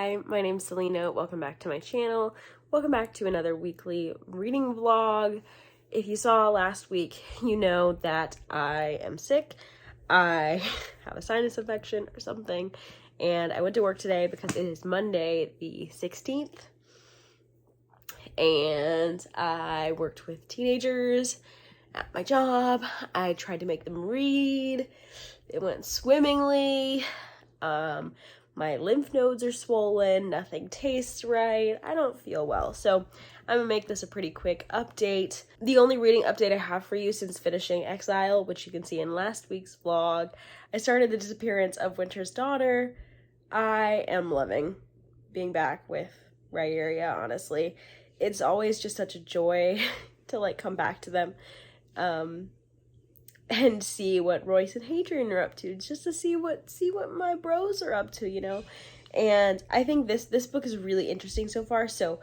Hi, my name's Selena. Welcome back to my channel. Welcome back to another weekly reading vlog. If you saw last week, you know that I am sick. I have a sinus infection or something, and I went to work today because it is Monday the 16th, and I worked with teenagers at my job. I tried to make them read. It went swimmingly. My lymph nodes are swollen, nothing tastes right, I don't feel well. So I'm gonna make this a pretty quick update. The only reading update I have for you since finishing Exile, which you can see in last week's vlog, I started The Disappearance of Winter's Daughter. I am loving being back with Marillier, honestly. It's always just such a joy to like come back to them. And see what Royce and Hadrian are up to, just to see what my bros are up to, you know? And I think this book is really interesting so far. So,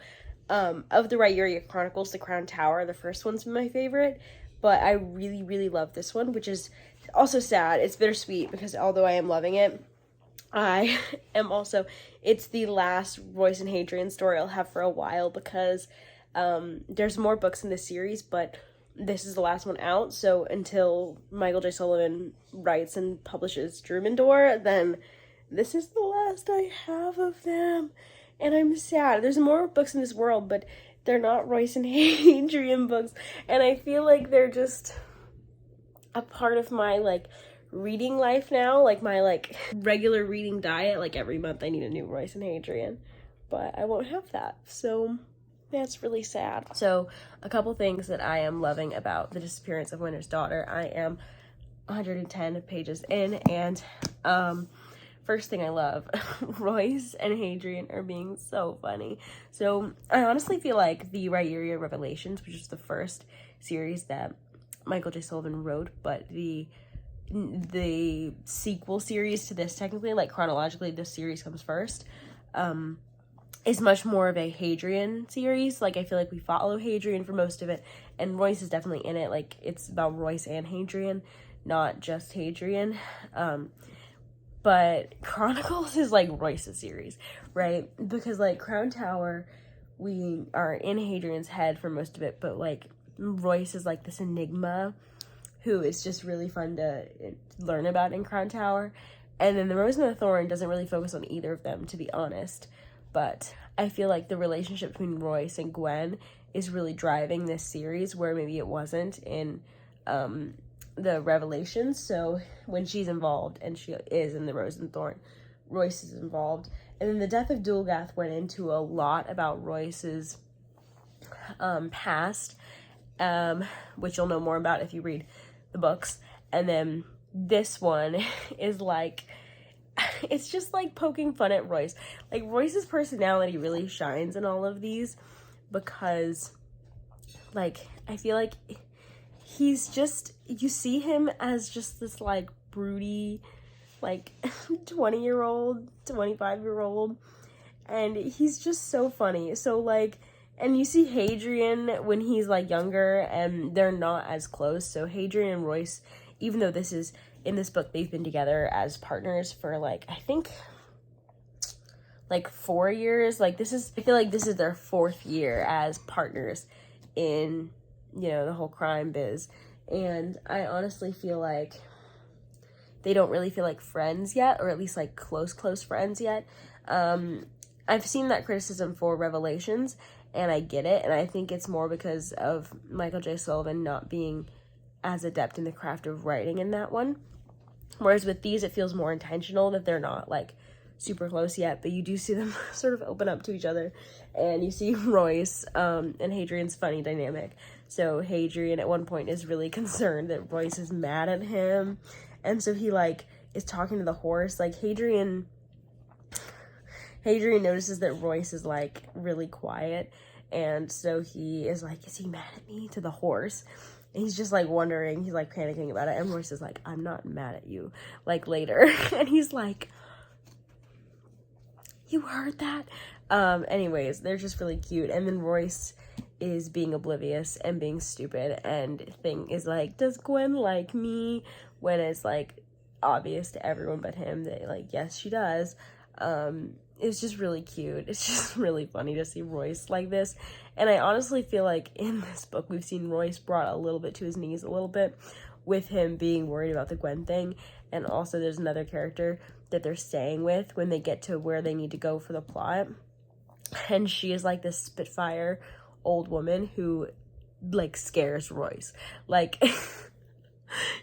of the Marillier Chronicles, The Crown Tower, the first one's my favorite, but I really, really love this one, which is also sad. It's bittersweet because although I am loving it, I am also, it's the last Royce and Hadrian story I'll have for a while because, there's more books in this series, but this is the last one out, so until Michael J. Sullivan writes and publishes Drumendor, then this is the last I have of them, and I'm sad. There's more books in this world, but they're not Royce and Hadrian books, and I feel like they're just a part of my, like, reading life now, like, my, like, regular reading diet. Like, every month I need a new Royce and Hadrian, but I won't have that, so that's really sad. So a couple things that I am loving about The Disappearance of Winter's Daughter. I am 110 pages in, and first thing I love, Royce and Hadrian are being so funny. So I honestly feel like the Marillier Revelations, which is the first series that Michael J. Sullivan wrote, but the sequel series to this, technically, like chronologically, this series comes first, is much more of a Hadrian series. Like, I feel like we follow Hadrian for most of it, and Royce is definitely in it. Like, it's about Royce and Hadrian, not just Hadrian. But Chronicles is like Royce's series, right? Because, like, Crown Tower, we are in Hadrian's head for most of it, but, like, Royce is like this enigma who is just really fun to learn about in Crown Tower. And then The Rose and the Thorn doesn't really focus on either of them, to be honest. But I feel like the relationship between Royce and Gwen is really driving this series, where maybe it wasn't in the Revelations. So when she's involved, and she is in The Rose and Thorn, Royce is involved. And then The Death of Dulgath went into a lot about Royce's past, which you'll know more about if you read the books. And then this one is like, it's just like poking fun at Royce. Like, Royce's personality really shines in all of these because, like, I feel like he's just, you see him as just this, like, broody, like, 20-year-old, 25-year-old, and he's just so funny. So, like, and you see Hadrian when he's, like, younger, and they're not as close. So Hadrian and Royce, even though this is, in this book, they've been together as partners for, like, I think, like, 4 years. Like, I feel like this is their 4th year as partners in, you know, the whole crime biz. And I honestly feel like they don't really feel like friends yet, or at least, like, close friends yet. I've seen that criticism for Revelations, and I get it, and I think it's more because of Michael J. Sullivan not being as adept in the craft of writing in that one. Whereas with these, it feels more intentional that they're not, like, super close yet, but you do see them sort of open up to each other, and you see Royce and Hadrian's funny dynamic. So Hadrian at one point is really concerned that Royce is mad at him, and so he, like, is talking to the horse. Like, Hadrian notices that Royce is, like, really quiet, and so he is like, is he mad at me, to the horse? And he's just, like, wondering, he's, like, panicking about it, and Royce is like, I'm not mad at you, like, later. And he's like, you heard that? Anyways, they're just really cute. And then Royce is being oblivious and being stupid, and thing is like, does Gwen like me? When it's, like, obvious to everyone but him that, like, yes, she does. it's just really cute. It's just really funny to see Royce like this. And I honestly feel like in this book, we've seen Royce brought a little bit to his knees a little bit with him being worried about the Gwen thing. And also there's another character that they're staying with when they get to where they need to go for the plot. And she is like this Spitfire old woman who like scares Royce. Like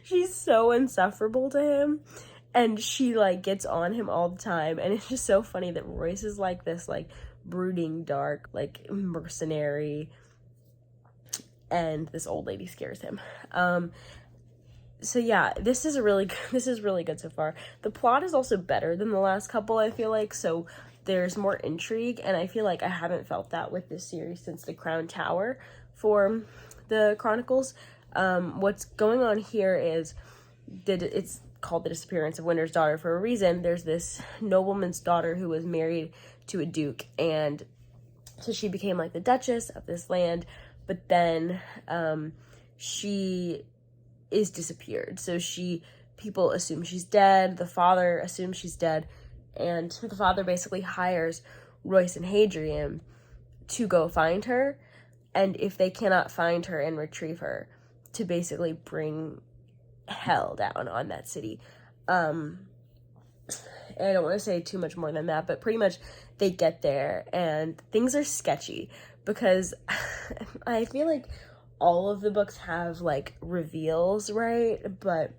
she's so insufferable to him. And she, like, gets on him all the time. And it's just so funny that Royce is, like, this, like, brooding, dark, like, mercenary. And this old lady scares him. So, yeah, this is really good so far. The plot is also better than the last couple, I feel like. So, there's more intrigue. And I feel like I haven't felt that with this series since The Crown Tower for the Chronicles. What's going on here is that it's called The Disappearance of Winter's Daughter for a reason. There's this nobleman's daughter who was married to a duke, and so she became like the Duchess of this land, but then she is disappeared. So people assume she's dead, the father assumes she's dead, and the father basically hires Royce and Hadrian to go find her, and if they cannot find her and retrieve her, to basically bring hell down on that city. I don't want to say too much more than that, but pretty much they get there and things are sketchy because I feel like all of the books have like reveals, right? But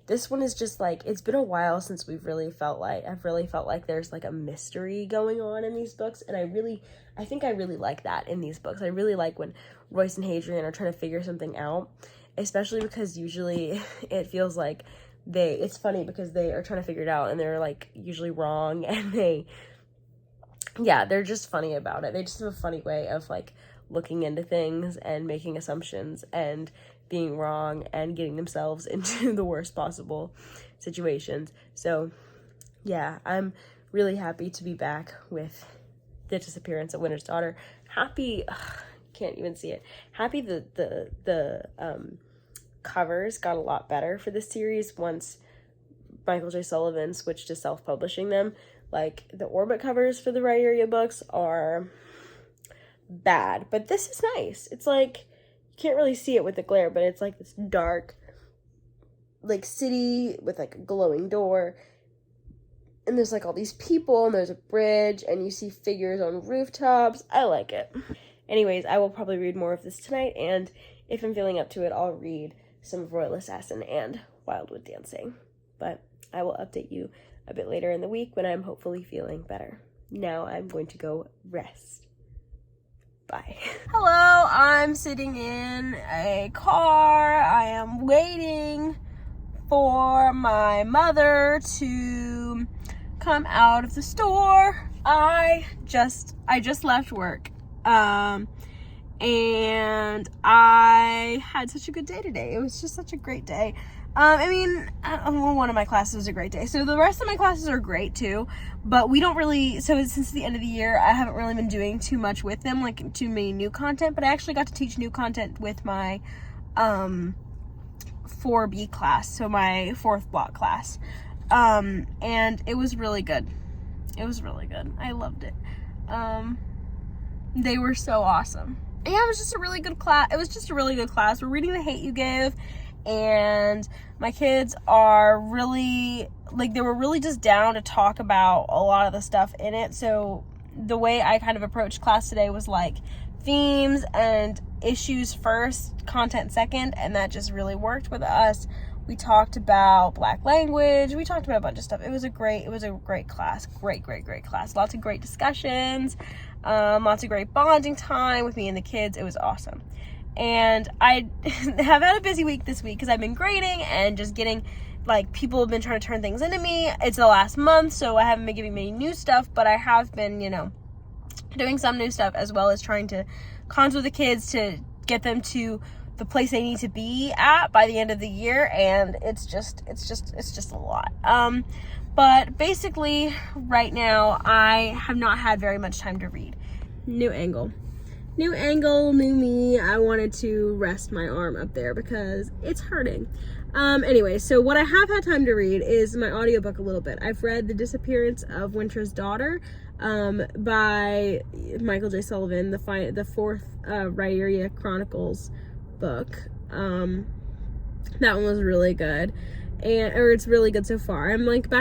this one is just like, it's been a while since I've really felt like there's like a mystery going on in these books, and I think I really like that in these books. I really like when Royce and Hadrian are trying to figure something out, especially because usually it feels like it's funny because they are trying to figure it out and they're like usually wrong, and they're just funny about it. They just have a funny way of like looking into things and making assumptions and being wrong and getting themselves into the worst possible situations. So yeah, I'm really happy to be back with The Disappearance of Winter's Daughter. Happy, can't even see it. Happy the covers got a lot better for this series once Michael J. Sullivan switched to self-publishing them. Like, the Orbit covers for the Marillier books are bad, but this is nice. It's like, you can't really see it with the glare, but it's like this dark, like, city with like a glowing door, and there's like all these people, and there's a bridge, and you see figures on rooftops. I like it. Anyways, I will probably read more of this tonight, and if I'm feeling up to it, I'll read some of Royal Assassin and Wildwood Dancing. But I will update you a bit later in the week when I'm hopefully feeling better. Now I'm going to go rest. Bye. Hello, I'm sitting in a car. I am waiting for my mother to come out of the store. I just left work. And I had such a good day today. It was just such a great day. One of my classes was a great day. So the rest of my classes are great too, but we don't really, so since the end of the year, I haven't really been doing too much with them, like too many new content, but I actually got to teach new content with my, 4B class, so my 4th block class. And it was really good. It was really good. I loved it. They were so awesome. Yeah, it was just a really good class. It was just a really good class. We're reading The Hate You Give, and my kids are really, like, they were really just down to talk about a lot of the stuff in it. So the way I kind of approached class today was like themes and issues first, content second, and that just really worked with us. We talked about Black language. We talked about a bunch of stuff. It was a great class. Great class. Lots of great discussions. Lots of great bonding time with me and the kids. It was awesome. And I have had a busy week this week because I've been grading and just getting, like, people have been trying to turn things into me. It's the last month, so I haven't been giving many new stuff, but I have been, doing some new stuff, as well as trying to contour the kids to get them to the place they need to be at by the end of the year. And it's just a lot. But basically right now I have not had very much time to read. New angle, new me. I wanted to rest my arm up there because it's hurting. Anyway, so what I have had time to read is my audiobook a little bit. I've read The Disappearance of Winter's Daughter. by Michael J. Sullivan, the fourth Marillier Chronicles book. That one was really good, or it's really good so far. I'm like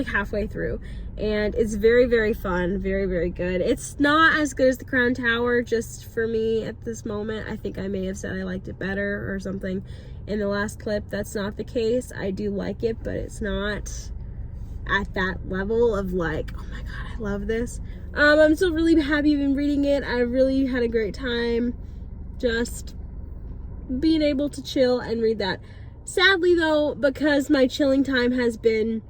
halfway through, and it's very, very fun, very, very good. It's not as good as The Crown Tower, just for me at this moment. I think I may have said I liked it better or something in the last clip. That's not the case. I do like it, but it's not at that level of like, oh my god, I love this. I'm still really happy I've been reading it. I really had a great time just being able to chill and read that. Sadly though, because my chilling time has been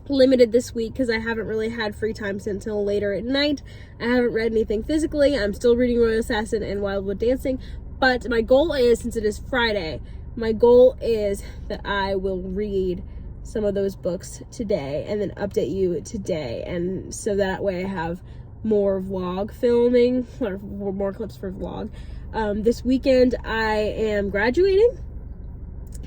limited this week, because I haven't really had free time until later at night, I haven't read anything physically. I'm still reading Royal Assassin and Wildwood Dancing, but my goal is, since it is Friday, my goal is that I will read some of those books today and then update you today, and so that way I have more vlog filming, or more clips for vlog. This weekend I am graduating,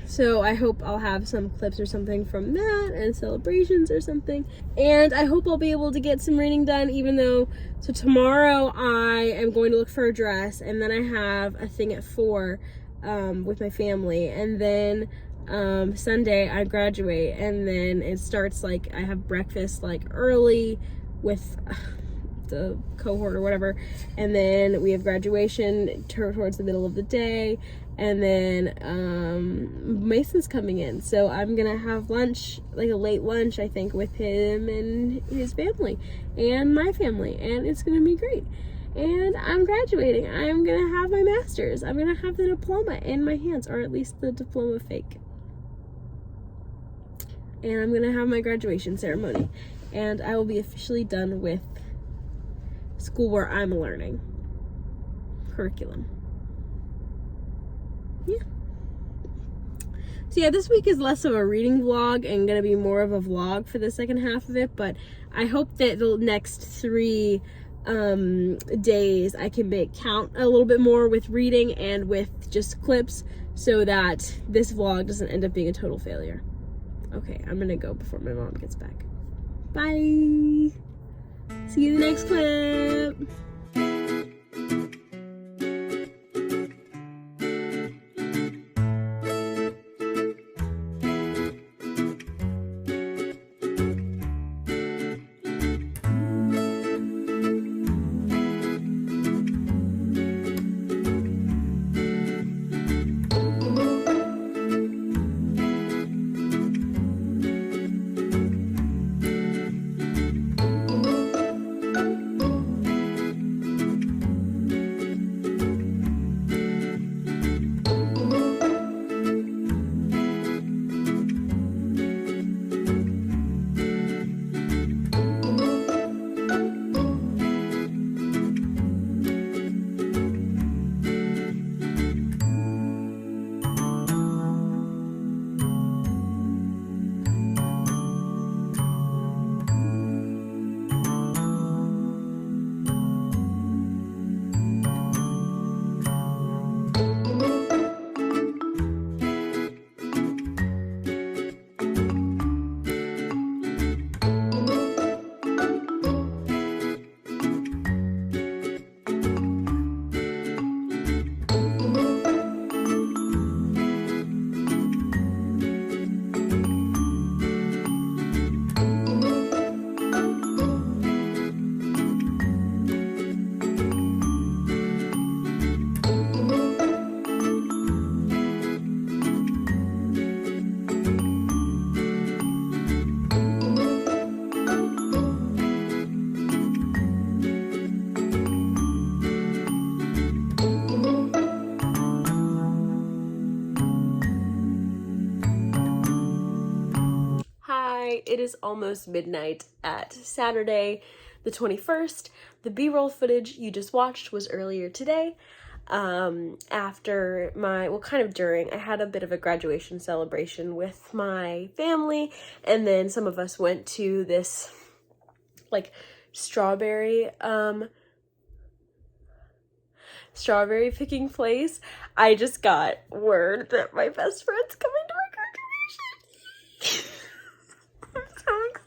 so I hope I'll have some clips or something from that, and celebrations or something, and I hope I'll be able to get some reading done, even though, so tomorrow I am going to look for a dress, and then I have a thing at 4 with my family, and then Sunday I graduate, and then it starts, like, I have breakfast like early with the cohort or whatever, and then we have graduation towards the middle of the day, and then Mason's coming in, so I'm gonna have lunch, like a late lunch I think, with him and his family and my family, and it's gonna be great. And I'm graduating. I'm gonna have my master's. I'm gonna have the diploma in my hands, or at least the diploma fake, and I'm gonna have my graduation ceremony, and I will be officially done with school where I'm learning curriculum. Yeah. So yeah, this week is less of a reading vlog and gonna be more of a vlog for the second half of it, but I hope that the next 3 days I can make count a little bit more with reading and with just clips, so that this vlog doesn't end up being a total failure. Okay, I'm gonna go before my mom gets back. Bye! See you in the next clip! It is almost midnight at Saturday the 21st. The B-roll footage you just watched was earlier today. After my, well, kind of during, I had a bit of a graduation celebration with my family, and then some of us went to this like strawberry picking place. I just got word that my best friend's coming to my graduation. I'm so excited.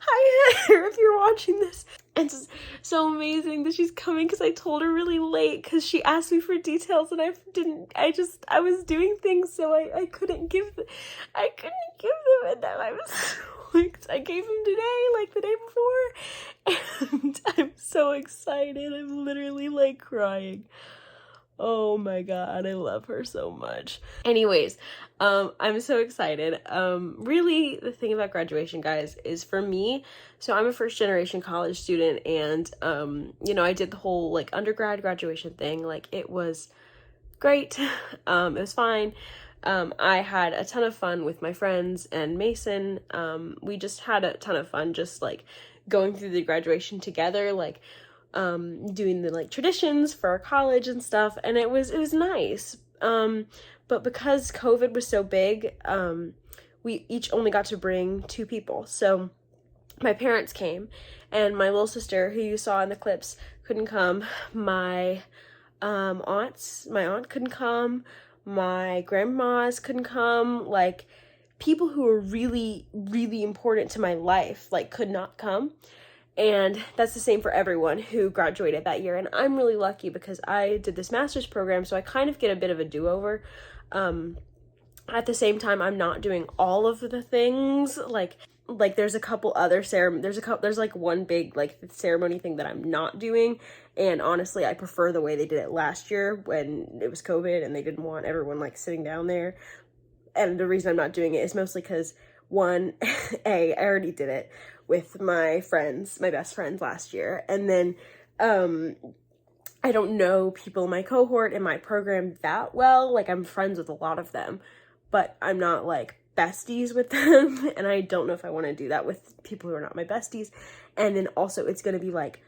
Hi. her if you're watching this. It's just so amazing that she's coming because I told her really late because she asked me for details and I was doing things so I couldn't give them, and then I was I gave them today, like the day before, and I'm so excited. I'm literally like crying. Oh my god, I love her so much. Anyways, I'm so excited. Really, the thing about graduation, guys, is for me, so I'm a first generation college student, and, you know, I did the whole, like, undergrad graduation thing. Like, it was great. It was fine. I had a ton of fun with my friends and Mason. We just had a ton of fun just, like, going through the graduation together, like, doing the like traditions for our college and stuff, and it was nice. But because COVID was so big, we each only got to bring 2 people. So my parents came, and my little sister, who you saw in the clips, couldn't come. My aunt couldn't come. My grandmas couldn't come. Like, people who were really, really important to my life, like, could not come. And that's the same for everyone who graduated that year. And I'm really lucky because I did this master's program, so I kind of get a bit of a do-over. At the same time, I'm not doing all of the things. Like there's a couple other there's like one big like ceremony thing that I'm not doing. And honestly, I prefer the way they did it last year when it was COVID and they didn't want everyone like sitting down there. And the reason I'm not doing it is mostly because, one, I already did it with my best friends last year. And then, I don't know people in my cohort in my program that well. Like, I'm friends with a lot of them, but I'm not like besties with them. And I don't know if I want to do that with people who are not my besties. And then also it's going to be like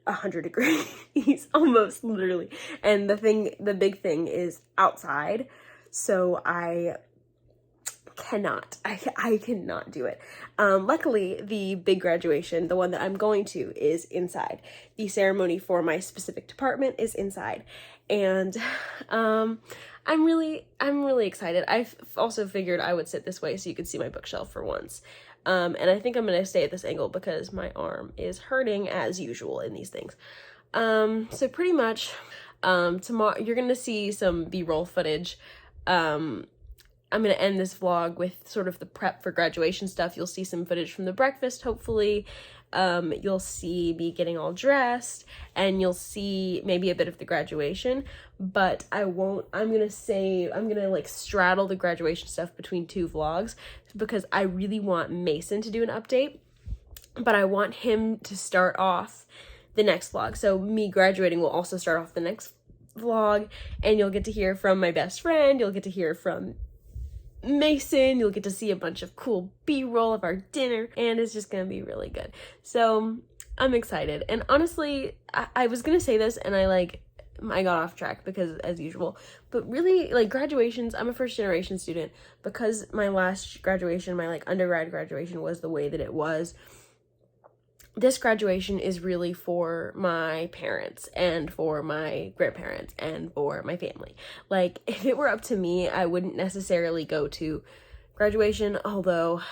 100 degrees, almost literally. And the big thing is outside. So I cannot do it. Luckily, the big graduation, the one that I'm going to, is inside. The ceremony for my specific department is inside, and I'm really excited. I've also figured I would sit this way so you could see my bookshelf for once. And I think I'm gonna stay at this angle because my arm is hurting as usual in these things. So pretty much, tomorrow you're gonna see some B-roll footage. I'm going to end this vlog with sort of the prep for graduation stuff. You'll see some footage from the breakfast, hopefully. You'll see me getting all dressed, and you'll see maybe a bit of the graduation, but I'm going to like straddle the graduation stuff between 2 vlogs because I really want Mason to do an update, but I want him to start off the next vlog. So me graduating will also start off the next vlog, and you'll get to hear from my best friend. You'll get to hear from Mason, you'll get to see a bunch of cool B-roll of our dinner, and it's just gonna be really good. So I'm excited. And honestly, I was gonna say this and I got off track because, as usual, but really, like, graduations, I'm a first generation student. Because my last graduation, my like undergrad graduation, was the way that it was, this graduation is really for my parents and for my grandparents and for my family. Like, if it were up to me, I wouldn't necessarily go to graduation, although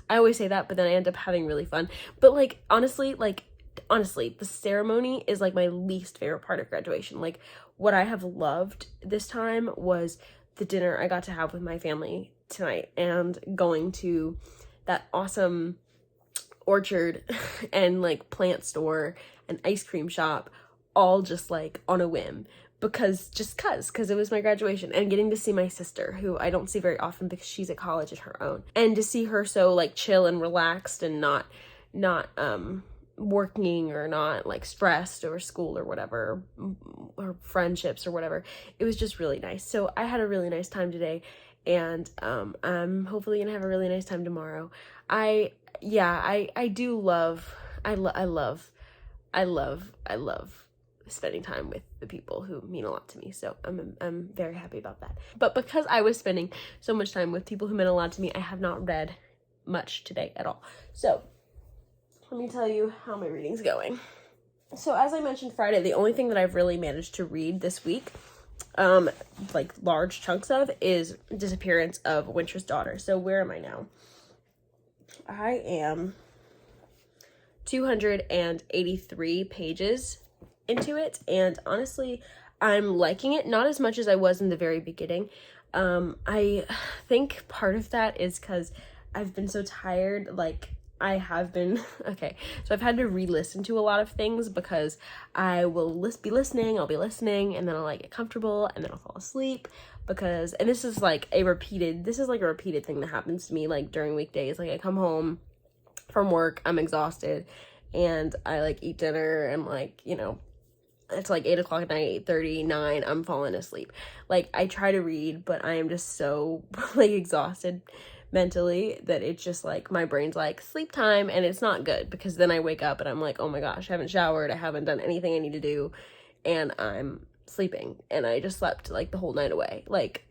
I always say that, but then I end up having really fun. But like, honestly, the ceremony is like my least favorite part of graduation. Like, what I have loved this time was the dinner I got to have with my family tonight, and going to that awesome orchard and like plant store and ice cream shop, all just like on a whim because it was my graduation, and getting to see my sister, who I don't see very often because she's at college at her own, and to see her so like chill and relaxed and not working or not like stressed or school or whatever, or friendships or whatever. It was just really nice. So I had a really nice time today, and I'm hopefully gonna have a really nice time tomorrow. I love spending time with the people who mean a lot to me. So I'm very happy about that. But because I was spending so much time with people who meant a lot to me, I have not read much today at all. So let me tell you how my reading's going. So as I mentioned Friday, the only thing that I've really managed to read this week, like large chunks of, is Disappearance of Winter's Daughter. So where am I now? I am 283 pages into it, and honestly, I'm liking it, not as much as I was in the very beginning. I think part of that is because I've been so tired, like, I have been, okay, so I've had to re-listen to a lot of things because I will be listening, I'll be listening, and then I'll, like, get comfortable, and then I'll fall asleep, because, and this is like a repeated thing that happens to me, like, during weekdays. Like, I come home from work, I'm exhausted, and I, like, eat dinner, and, like, you know, it's like 8 o'clock at night, 8:30, 9, I'm falling asleep. Like, I try to read, but I am just so, like, exhausted mentally that it's just like my brain's like sleep time, and it's not good, because then I wake up and I'm like, oh my gosh, I haven't showered, I haven't done anything I need to do, and I'm sleeping, and I just slept like the whole night away. Like,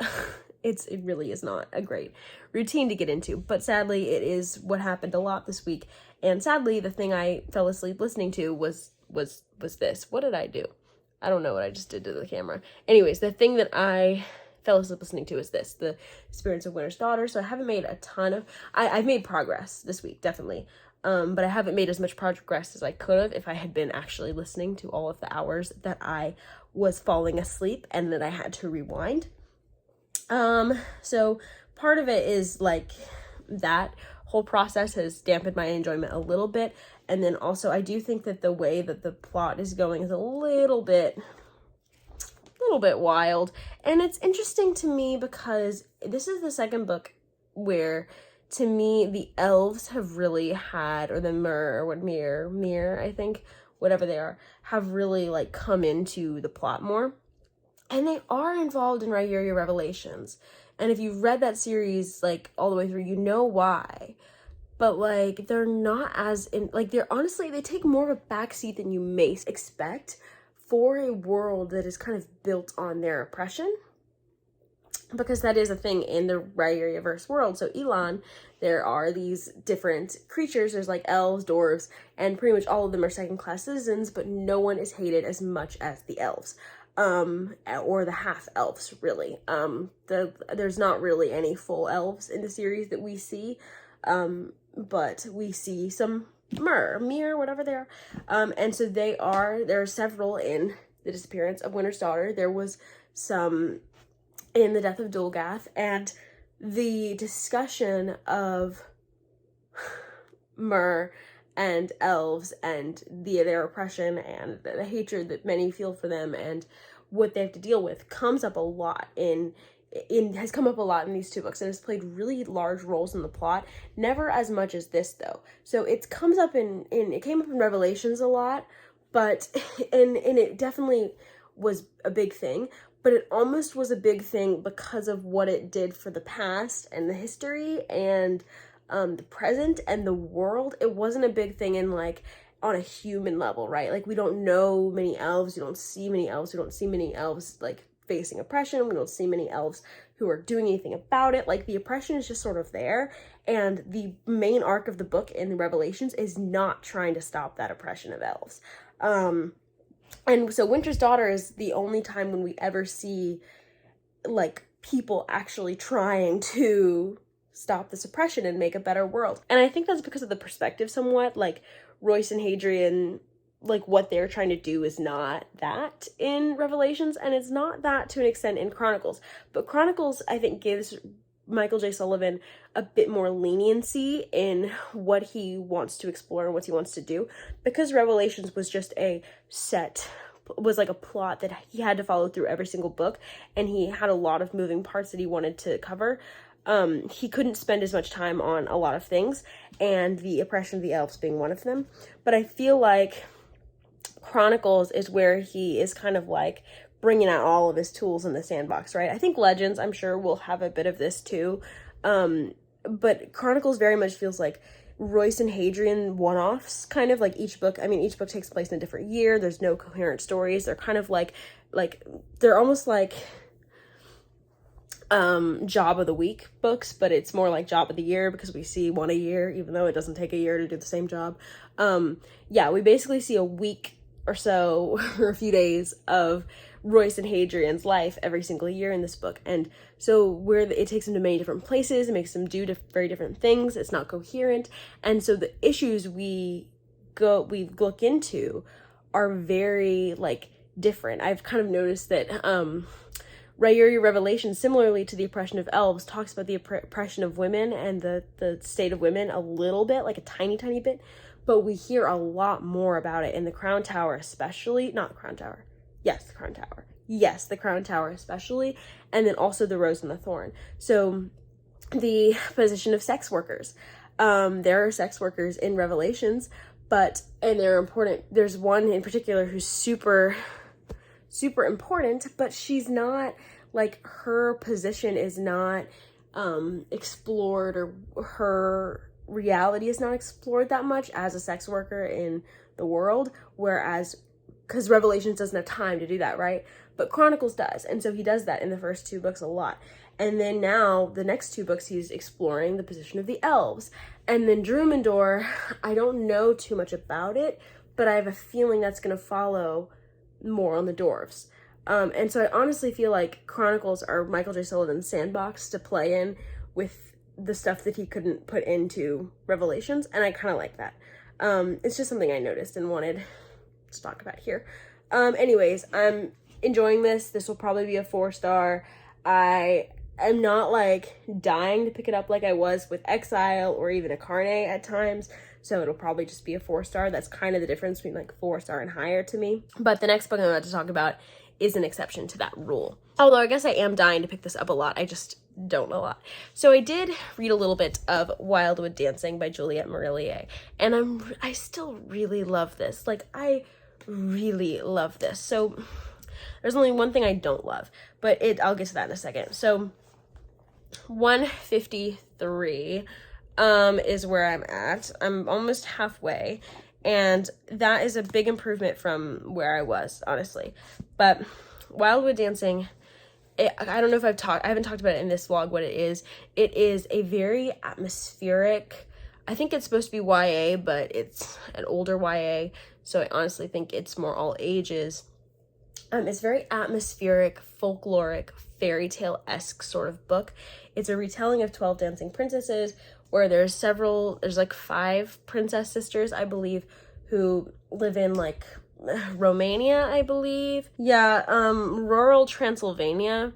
it really is not a great routine to get into, but sadly it is what happened a lot this week. And sadly, the thing I fell asleep listening to was this. What did I do? I don't know what I just did to the camera. Anyways, the thing that I fell asleep listening to is this, the Disappearance of Winter's Daughter. So I haven't made a ton of, I've made progress this week, definitely. But I haven't made as much progress as I could have if I had been actually listening to all of the hours that I was falling asleep and that I had to rewind. So part of it is like that whole process has dampened my enjoyment a little bit. And then also I do think that the way that the plot is going is a little bit wild. And it's interesting to me because this is the second book where, to me, the elves have really had, or the Mir, I think, whatever they are, have really, like, come into the plot more. And they are involved in Marillier Revelations. And if you've read that series, like, all the way through, you know why. But, like, they're not as in, like, they're honestly, they take more of a backseat than you may expect for a world that is kind of built on their oppression. Because that is a thing in the Marillier-verse world. So Elon, there are these different creatures. There's like elves, dwarves, and pretty much all of them are second-class citizens, but no one is hated as much as the elves. Or the half-elves, really. There's not really any full elves in the series that we see. But we see some Mir, whatever they are. And so there are several in The Disappearance of Winter's Daughter. There was some in The Death of Dulgath, and the discussion of Mir and elves and their oppression and the hatred that many feel for them and what they have to deal with comes up a lot has come up a lot in these two books, and has played really large roles in the plot. Never as much as this, though. So it comes up it came up in Revelations a lot, but and it definitely was a big thing, but it almost was a big thing because of what it did for the past and the history and the present and the world. It wasn't a big thing in, like, on a human level, right? Like, we don't know many elves, we don't see many elves, like, facing oppression, we don't see many elves who are doing anything about it. Like, the oppression is just sort of there, and the main arc of the book in the Revelations is not trying to stop that oppression of elves. And so Winter's Daughter is the only time when we ever see, like, people actually trying to stop this oppression and make a better world. And I think that's because of the perspective somewhat. Like, Royce and Hadrian, like, what they're trying to do is not that in Revelations, and it's not that to an extent in Chronicles. But Chronicles, I think, gives Michael J. Sullivan a bit more leniency in what he wants to explore and what he wants to do, because Revelations was just like a plot that he had to follow through every single book, and he had a lot of moving parts that he wanted to cover. He couldn't spend as much time on a lot of things, and the oppression of the elves being one of them. But I feel like Chronicles is where he is kind of like bringing out all of his tools in the sandbox, right? I think Legends, I'm sure, will have a bit of this too. But Chronicles very much feels like Royce and Hadrian one-offs, kind of like each book. I mean, each book takes place in a different year. There's no coherent stories. They're kind of like they're almost like job of the week books, but it's more like job of the year because we see one a year, even though it doesn't take a year to do the same job. Yeah, we basically see a week or so, or a few days of Royce and Hadrian's life every single year in this book. And so it takes them to many different places, it makes them do very different things, it's not coherent. And so the issues we look into are very like different. I've kind of noticed that Marillier Revelation, similarly to the oppression of elves, talks about the oppression of women and the state of women a little bit, like a tiny bit, but we hear a lot more about it in the Crown Tower, especially. Not the Crown Tower. Yes, the Crown Tower. Yes, the Crown Tower especially, and then also the Rose and the Thorn. So the position of sex workers. There are sex workers in Revelations, and they're important. There's one in particular who's super important, but she's not, like, her position is not explored, or her reality is not explored that much as a sex worker in the world, whereas, because Revelations doesn't have time to do that, right? But Chronicles does, and so he does that in the first 2 books a lot. And then now, the next 2 books, he's exploring the position of the elves. And then Drumendor, I don't know too much about it, but I have a feeling that's going to follow more on the dwarves. And so I honestly feel like Chronicles are Michael J. Sullivan's sandbox to play in with the stuff that he couldn't put into Revelations, and I kind of like that. It's just something I noticed and wanted to talk about here. Anyways, I'm enjoying this. This will probably be a 4-star. I'm not like dying to pick it up like I was with Exile or even Akarne at times, so it'll probably just be a 4-star. That's kind of the difference between like 4-star and higher to me. But the next book I'm about to talk about is an exception to that rule. Although I guess I am dying to pick this up a lot. I just don't know a lot. So I did read a little bit of Wildwood Dancing by Juliet Marillier, and I still really love this. Like, I really love this. So there's only one thing I don't love, but I'll get to that in a second. So 153 is where I'm at. I'm almost halfway, and that is a big improvement from where I was, honestly. But Wildwood Dancing, I don't know if I haven't talked about it in this vlog, what it is. It is a very atmospheric, I think it's supposed to be YA, but it's an older YA, so I honestly think it's more all ages. It's very atmospheric, folkloric, fairy tale-esque sort of book. It's a retelling of 12 Dancing Princesses, where there's like 5 princess sisters, I believe, who live in like Romania, I believe. Yeah, rural Transylvania.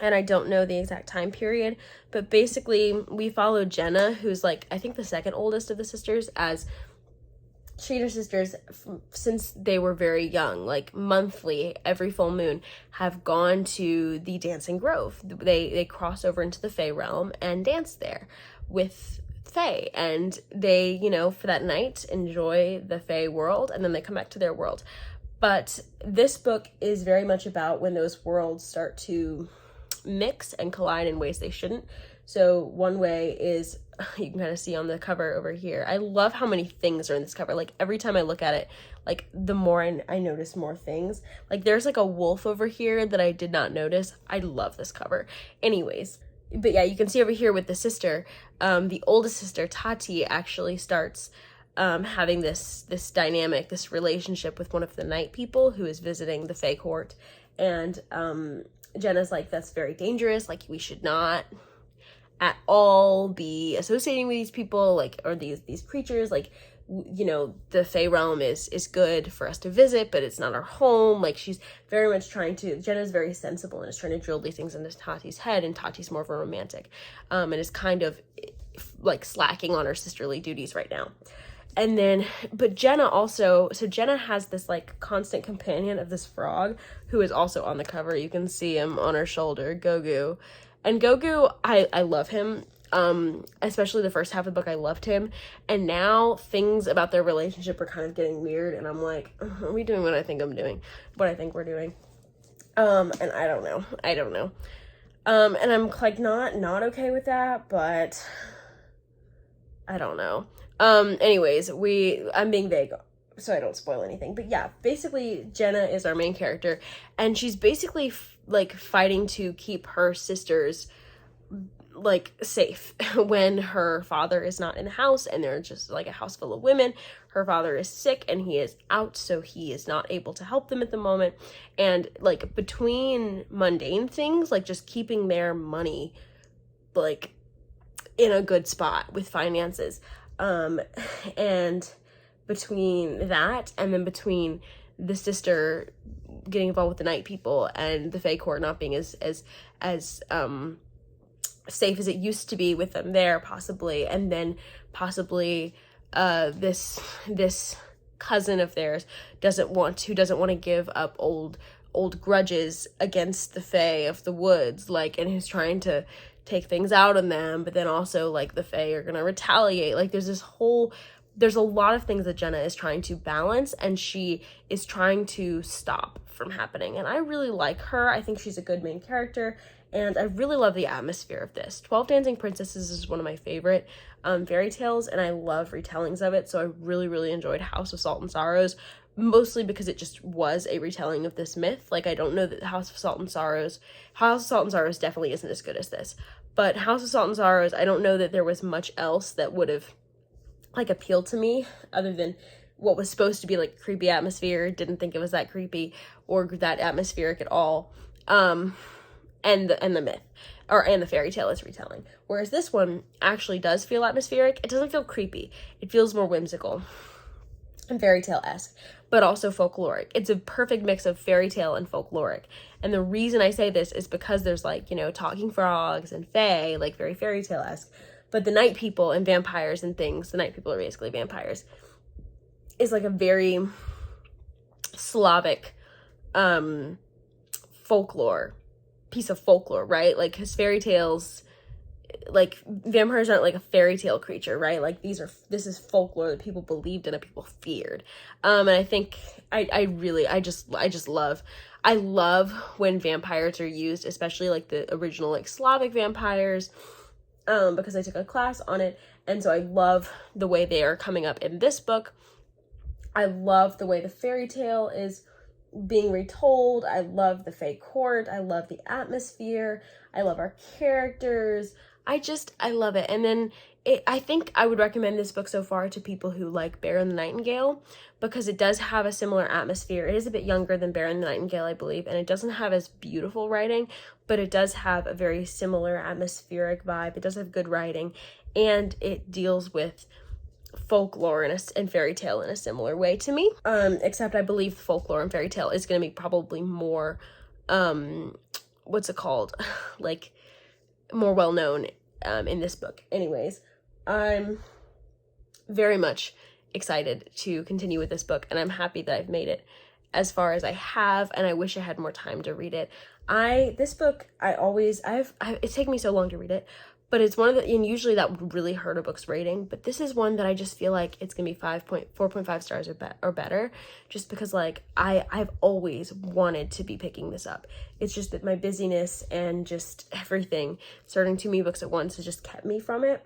And I don't know the exact time period, but basically we follow Jenna, who's like, I think the second oldest of the sisters, as Cheater sisters, since they were very young, like monthly, every full moon, have gone to the Dancing Grove. They cross over into the Fae realm and dance there with Fae, and they, for that night, enjoy the Fae world, and then they come back to their world. But this book is very much about when those worlds start to mix and collide in ways they shouldn't. So one way is, you can kind of see on the cover over here. I love how many things are in this cover. Like, every time I look at it, like, the more I notice more things. Like, there's like a wolf over here that I did not notice. I love this cover. Anyways, but yeah, you can see over here with the sister, the oldest sister, Tati, actually starts having this dynamic, this relationship with one of the night people who is visiting the Fae court. And Jenna's like, that's very dangerous. Like, we should not at all be associating with these people, like, or these creatures. Like, the Fae realm is good for us to visit, but it's not our home. Like, she's very much Jenna's very sensible and is trying to drill these things into Tati's head, and Tati's more of a romantic, and is kind of like slacking on her sisterly duties right now. And then, but Jenna has this like constant companion of this frog who is also on the cover. You can see him on her shoulder, Gogu. And Gogu, I love him. Especially the first half of the book, I loved him. And now things about their relationship are kind of getting weird, and I'm like, are we doing what I think we're doing? And I don't know. And I'm like not okay with that, but I don't know. Anyways, I'm being vague, so I don't spoil anything. But yeah, basically Jenna is our main character, and she's basically like fighting to keep her sisters like safe when her father is not in the house, and they're just like a house full of women. Her father is sick and he is out, so he is not able to help them at the moment. And like, between mundane things, like just keeping their money like in a good spot with finances, and between that and then between the sister getting involved with the night people and the Fae Court not being as safe as it used to be with them there, possibly, and then possibly this cousin of theirs doesn't want to give up old grudges against the Fae of the woods, like, and who's trying to take things out on them, but then also like the Fae are gonna retaliate. Like there's a lot of things that Jenna is trying to balance, and she is trying to stop from happening, and I really like her. I think she's a good main character, and I really love the atmosphere of this. 12 Dancing Princesses is one of my favorite fairy tales, and I love retellings of it, so I really, really enjoyed House of Salt and Sorrows, mostly because it just was a retelling of this myth. Like, I don't know that House of Salt and Sorrows definitely isn't as good as this, but House of Salt and Sorrows, I don't know that there was much else that would have, like, appealed to me, other than what was supposed to be, like, creepy atmosphere. Didn't think it was that creepy or that atmospheric at all, and the myth, and the fairy tale is retelling. Whereas this one actually does feel atmospheric. It doesn't feel creepy. It feels more whimsical and fairy tale-esque, but also folkloric. It's a perfect mix of fairy tale and folkloric. And the reason I say this is because there's, like, you know, talking frogs and fae, like very fairy tale-esque. But the night people and vampires and things, the night people are basically vampires, is like a very Slavic piece of folklore, right? Like, his fairy tales, like, vampires aren't like a fairy tale creature, right? Like, this is folklore that people believed in and people feared. And I think I love when vampires are used, especially like the original, like, Slavic vampires, because I took a class on it, and so I love the way they are coming up in this book. I love the way the fairy tale is being retold. I love the Fae Court. I love the atmosphere. I love our characters. I love it. And then I think I would recommend this book so far to people who like Bear and the Nightingale, because it does have a similar atmosphere. It is a bit younger than Bear and the Nightingale, I believe, and it doesn't have as beautiful writing, but it does have a very similar atmospheric vibe. It does have good writing, and it deals with folklore and fairy tale in a similar way to me, except I believe folklore and fairy tale is going to be probably more like more well known in this book. Anyways, I'm very much excited to continue with this book, and I'm happy that I've made it as far as I have, and I wish I had more time to read it. This book, it's taken me so long to read it, but it's one of the, and usually that would really hurt a book's rating, but this is one that I just feel like it's gonna be 4.5 stars or better, just because, like, I've always wanted to be picking this up. It's just that my busyness and just everything, starting too many books at once, has just kept me from it.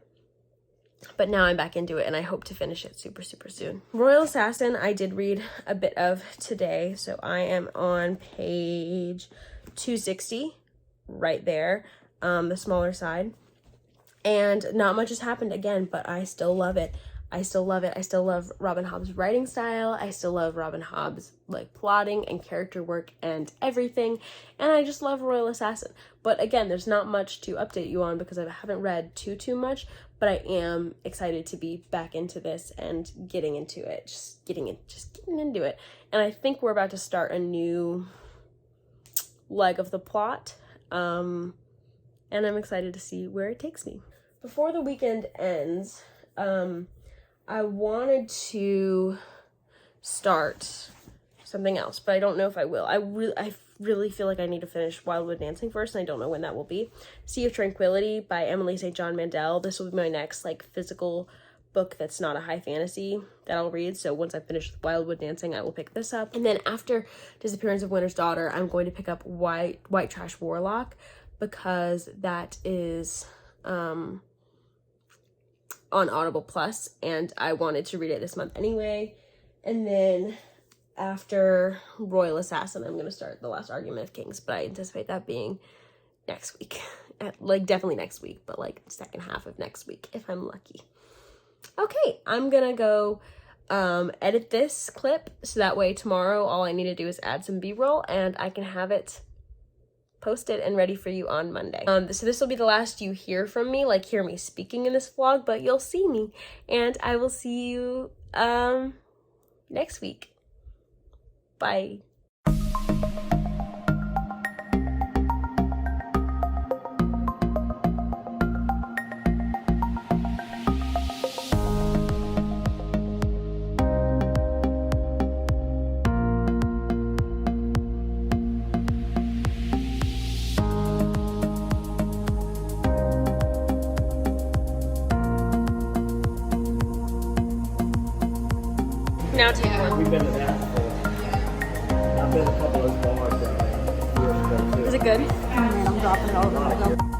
But now I'm back into it, and I hope to finish it super, super soon. Royal Assassin, I did read a bit of today, so I am on page 260, right there, the smaller side. And not much has happened again, but I still love it. I still love Robin Hobb's writing style. I still love Robin Hobb's, like, plotting and character work and everything. And I just love Royal Assassin. But again, there's not much to update you on because I haven't read too much, but I am excited to be back into this and getting into it, just getting into it. And I think we're about to start a new leg of the plot. And I'm excited to see where it takes me. Before the weekend ends, I wanted to start something else, but I don't know if I will. I really feel like I need to finish Wildwood Dancing first, and I don't know when that will be. Sea of Tranquility by Emily St. John Mandel. This will be my next, like, physical book that's not a high fantasy that I'll read. So once I finish Wildwood Dancing, I will pick this up. And then after Disappearance of Winter's Daughter, I'm going to pick up White Trash Warlock, because that is on Audible Plus, and I wanted to read it this month anyway. And then after Royal Assassin, I'm going to start The Last Argument of Kings, but I anticipate that being next week. Like, definitely next week, but, like, second half of next week, if I'm lucky. Okay, I'm going to go edit this clip, so that way tomorrow all I need to do is add some B-roll, and I can have it posted and ready for you on Monday. So this will be the last you hear from me, like hear me speaking in this vlog, but you'll see me, and I will see you next week. Bye. Now take one. We've been to that before. I've been to a couple of those bars down there. Is it good? Oh man, I'm dropping it all over the